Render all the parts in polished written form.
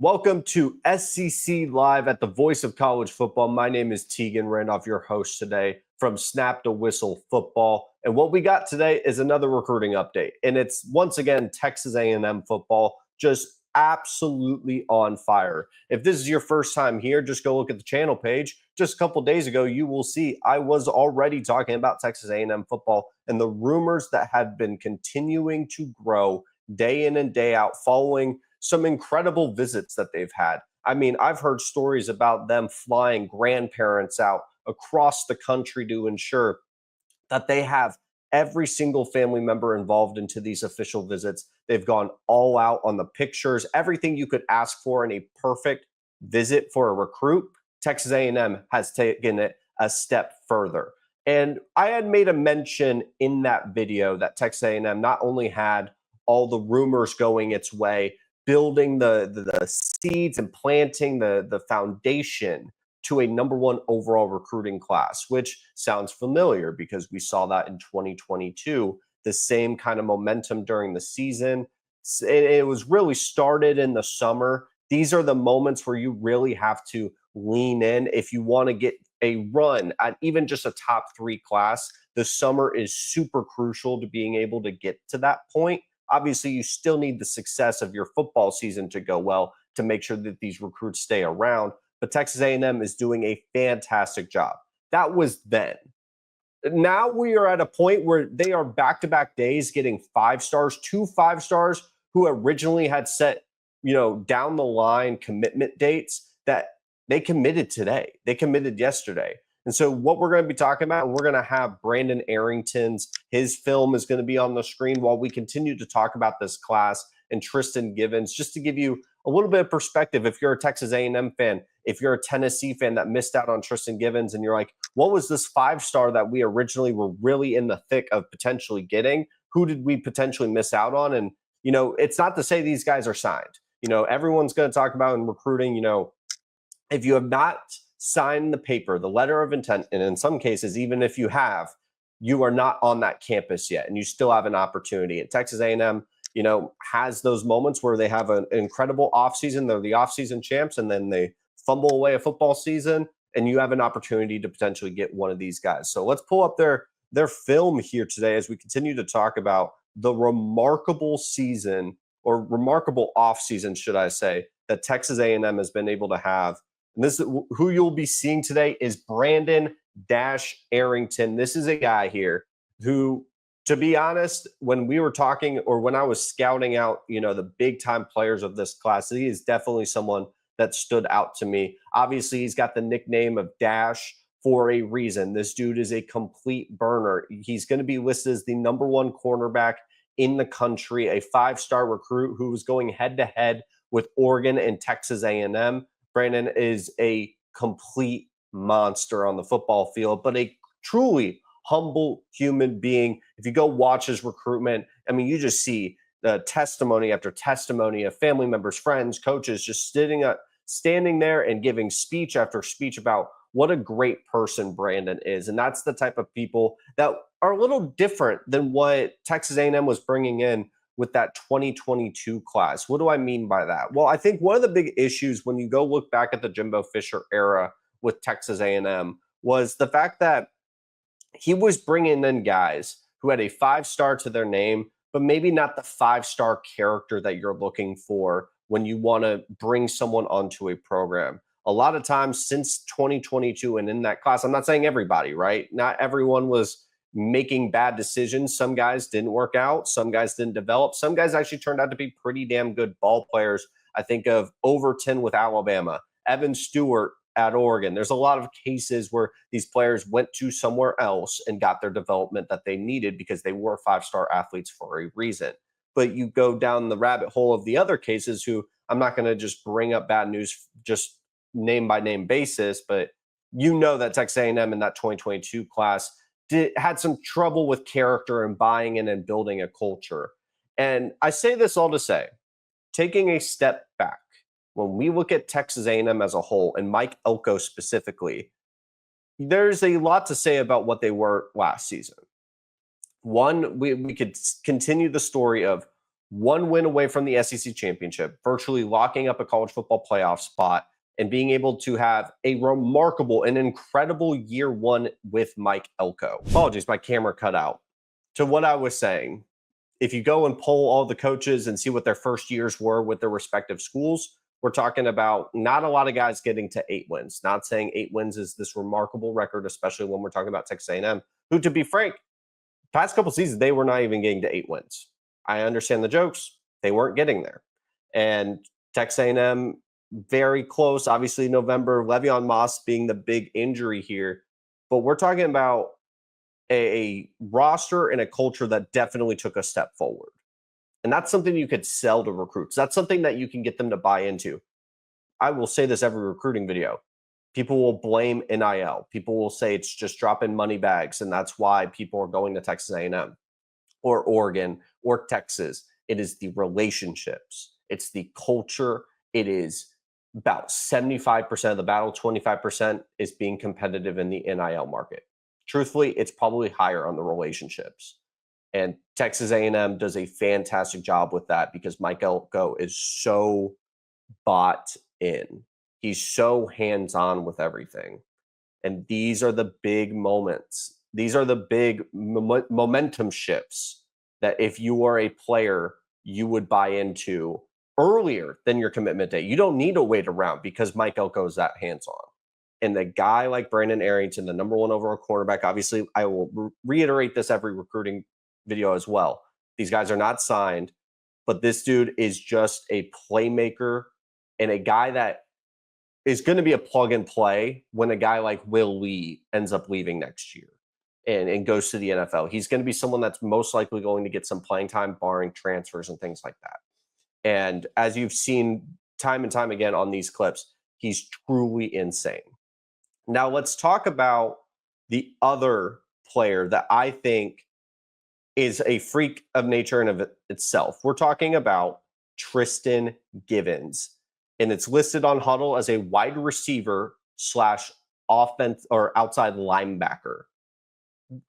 Welcome to SEC Live at the Voice of College Football. My name is Tegan Randolph, your host today from Snap to Whistle Football. And what we got today is another recruiting update. And it's once again Texas A&M football, just absolutely on fire. If this is your first time here, just go look at the channel page. Just a couple days ago, you will see I was already talking about Texas A&M football and the rumors that had been continuing to grow day in and day out following some incredible visits that they've had. I mean, I've heard stories about them flying grandparents out across the country to ensure that they have every single family member involved into these official visits. They've gone all out on the pictures, everything you could ask for in a perfect visit for a recruit. Texas A&M has taken it a step further. And I had made a mention in that video that Texas A&M not only had all the rumors going its way, building the seeds and planting the foundation to a #1 overall recruiting class, which sounds familiar because we saw that in 2022, the same kind of momentum during the season. It was really started in the summer. These are the moments where you really have to lean in if you want to get a run at even just a top 3 class. The summer is super crucial to being able to get to that point. Obviously, you still need the success of your football season to go well to make sure that these recruits stay around. But Texas A&M is doing a fantastic job. That was then. Now we are at a point where they are back-to-back days getting 5 stars, 2 5 stars who originally had set, down the line commitment dates that they committed today. They committed yesterday. And so what we're going to be talking about, we're going to have Brandon Arrington's, his film is going to be on the screen while we continue to talk about this class, and Tristan Given's, just to give you a little bit of perspective. If you're a Texas A&M fan, if you're a Tennessee fan that missed out on Tristan Given's and you're like, what was this 5-star that we originally were really in the thick of potentially getting? Who did we potentially miss out on? And, it's not to say these guys are signed. Everyone's going to talk about in recruiting, if you have not signed the paper, the letter of intent, and in some cases, even if you have, you are not on that campus yet, and you still have an opportunity. And Texas A&M, has those moments where they have an incredible offseason. They're the offseason champs, and then they fumble away a football season, and you have an opportunity to potentially get one of these guys. So let's pull up their film here today as we continue to talk about the remarkable season, or remarkable offseason, should I say, that Texas A&M has been able to have. And this, who you'll be seeing today, is Brandon Arrington. This is a guy here who, to be honest, when we were talking, or when I was scouting out, the big time players of this class, he is definitely someone that stood out to me. Obviously, he's got the nickname of Dash for a reason. This dude is a complete burner. He's going to be listed as the #1 cornerback in the country, a 5-star recruit who was going head to head with Oregon and Texas A&M. Brandon is a complete monster on the football field, but a truly humble human being. If you go watch his recruitment, I mean, you just see the testimony after testimony of family members, friends, coaches just standing there and giving speech after speech about what a great person Brandon is. And that's the type of people that are a little different than what Texas A&M was bringing in with that 2022 class. What do I mean by that? Well, I think one of the big issues when you go look back at the Jimbo Fisher era with Texas A&M was the fact that he was bringing in guys who had a 5-star to their name, but maybe not the 5-star character that you're looking for when you want to bring someone onto a program. A lot of times since 2022 and in that class, I'm not saying everybody, right? Not everyone was making bad decisions. Some guys didn't work out. Some guys didn't develop. Some guys actually turned out to be pretty damn good ball players. I think of Overton with Alabama, Evan Stewart at Oregon. There's a lot of cases where these players went to somewhere else and got their development that they needed because they were 5-star athletes for a reason. But you go down the rabbit hole of the other cases who, I'm not going to just bring up bad news just name by name basis, but that Texas A&M in that 2022 class had some trouble with character and buying in and building a culture. And I say this all to say, taking a step back, when we look at Texas A&M as a whole, and Mike Elko specifically, there's a lot to say about what they were last season. One, we could continue the story of one win away from the SEC championship, virtually locking up a college football playoff spot, and being able to have a remarkable and incredible year one with Mike Elko. Apologies, my camera cut out. To what I was saying, if you go and poll all the coaches and see what their first years were with their respective schools, we're talking about not a lot of guys getting to 8 wins. Not saying 8 wins is this remarkable record, especially when we're talking about Texas A&M, who, to be frank, past couple seasons, they were not even getting to 8 wins. I understand the jokes. They weren't getting there. And Texas A&M, very close. Obviously, November, Le'Veon Moss being the big injury here. But we're talking about a roster and a culture that definitely took a step forward. And that's something you could sell to recruits. That's something that you can get them to buy into. I will say this every recruiting video. People will blame NIL. People will say it's just dropping money bags, and that's why people are going to Texas A&M or Oregon or Texas. It is the relationships. It's the culture. It is about 75% of the battle. 25% is being competitive in the NIL market. Truthfully, it's probably higher on the relationships. And Texas A&M does a fantastic job with that because Mike Elko is so bought in. He's so hands-on with everything. And these are the big moments. These are the big momentum shifts that if you are a player, you would buy into earlier than your commitment date. You don't need to wait around because Mike Elko is that hands-on. And the guy like Brandon Arrington, the number 1 overall quarterback, obviously, I will reiterate this every recruiting video as well. These guys are not signed, but this dude is just a playmaker and a guy that is going to be a plug and play when a guy like Will Lee ends up leaving next year and goes to the NFL. He's going to be someone that's most likely going to get some playing time, barring transfers and things like that. And as you've seen time and time again on these clips, he's truly insane. Now let's talk about the other player that I think is a freak of nature in of itself. We're talking about Tristan Givens, and it's listed on Huddle as a wide receiver / offense or outside linebacker.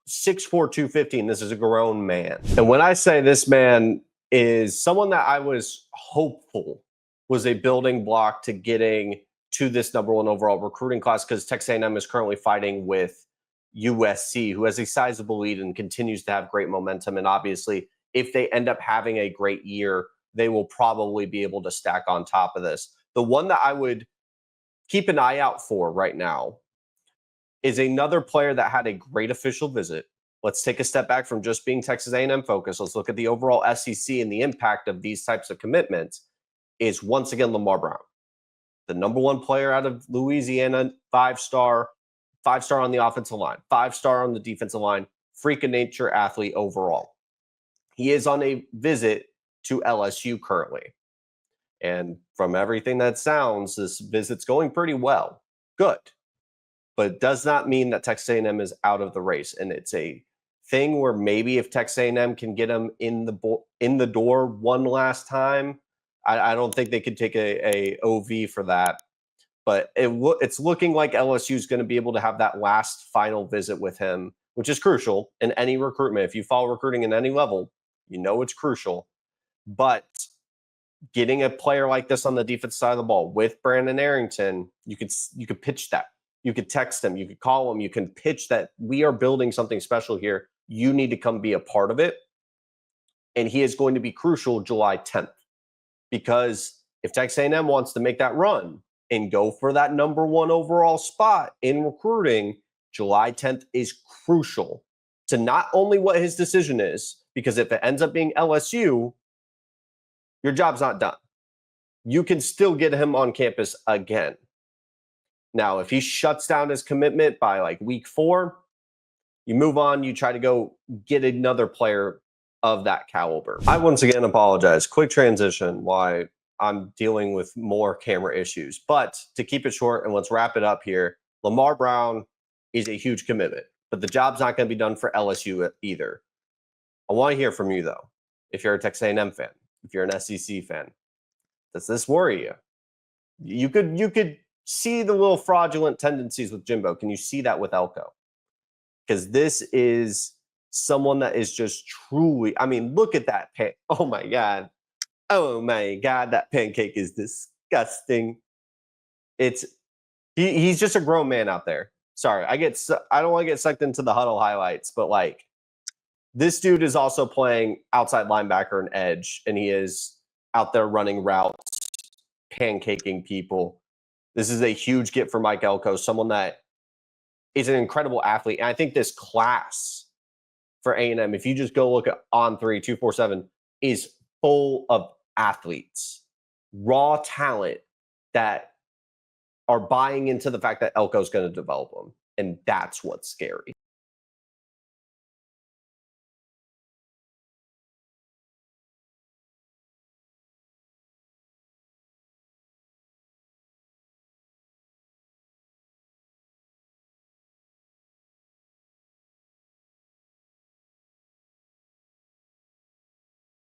6'4", 215. This is a grown man. And when I say this man is someone that I was hopeful was a building block to getting to this number 1 overall recruiting class, because Texas A&M is currently fighting with USC, who has a sizable lead and continues to have great momentum. And obviously, if they end up having a great year, they will probably be able to stack on top of this. The one that I would keep an eye out for right now is another player that had a great official visit. Let's take a step back from just being Texas A&M focused. Let's look at the overall SEC and the impact of these types of commitments. Is once again Lamar Brown, the number 1 player out of Louisiana, 5-star on the offensive line, 5-star on the defensive line, freak of nature athlete overall. He is on a visit to LSU currently. And from everything that sounds, this visit's going pretty well. Good. But it does not mean that Texas A&M is out of the race. And it's a thing where maybe if Texas A&M can get him in the door one last time, I don't think they could take a OV for that. But it's looking like LSU is going to be able to have that last final visit with him, which is crucial in any recruitment. If you follow recruiting in any level, you know it's crucial. But getting a player like this on the defensive side of the ball with Brandon Arrington, you could pitch that. You could text him. You could call him. You can pitch that we are building something special here. You need to come be a part of it. And he is going to be crucial July 10th. Because if Texas A&M wants to make that run and go for that number 1 overall spot in recruiting, July 10th is crucial to not only what his decision is, because if it ends up being LSU, your job's not done. You can still get him on campus again. Now, if he shuts down his commitment by like week 4, you move on, you try to go get another player of that caliber. I once again apologize. Quick transition why I'm dealing with more camera issues. But to keep it short, and let's wrap it up here, Lamar Brown is a huge commitment, but the job's not going to be done for LSU either. I want to hear from you, though. If you're a Texas A&M fan, if you're an SEC fan, does this worry you? You could see the little fraudulent tendencies with Jimbo. Can you see that with Elko? Because this is someone that is just truly, I mean, look at that oh my God. Oh my God, that pancake is disgusting. It's he's just a grown man out there. Sorry, I don't want to get sucked into the huddle highlights, but like this dude is also playing outside linebacker and edge, and he is out there running routes, pancaking people. This is a huge get for Mike Elko, someone that is an incredible athlete. And I think this class for A&M, if you just go look at On3 247, is full of athletes, raw talent that are buying into the fact that Elko's going to develop them. And that's what's scary.